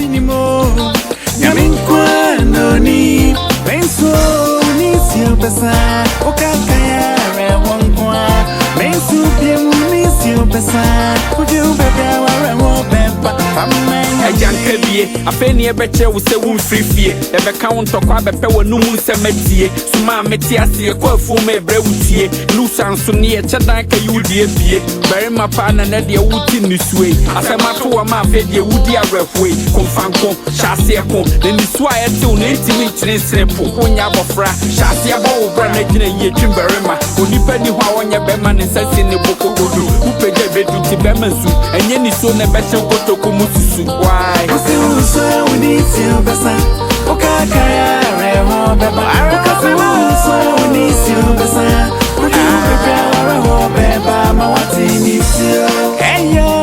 binimo. Yamin kwanoni. Benso Nisuo Besa. Okakaya rewonkwa. Benso biemu Nisuo Besa. Uju bebe ware wo beba. Ajankabie afeni ebeche wo se wo mfrifie ebe ka wo ntokwa abepe wo numu nsemetie suma meti ase kwa afu me ebre wutie nusa nso ne ye chedan ka yudie bie bere mapa na ne de wuti nisue asemato wa ma fe de wudi awerefue konfanko hyase ko ne nisu a yete wo ne ntimi kyerensrepo wonya abofra hyase aba wo bra na gina ye twimbere ma onipa ni ho a wonye be ma ne sase ne bokogodu upeje bedu ti be mazu enye nisu ne beche kotoko mususu Nisuo Nisuo Besa. Okakaya rewo beba. Nisuo Nisuo Besa. Uju bebe ware wo beba. Mawati Nisuo. Hey yo.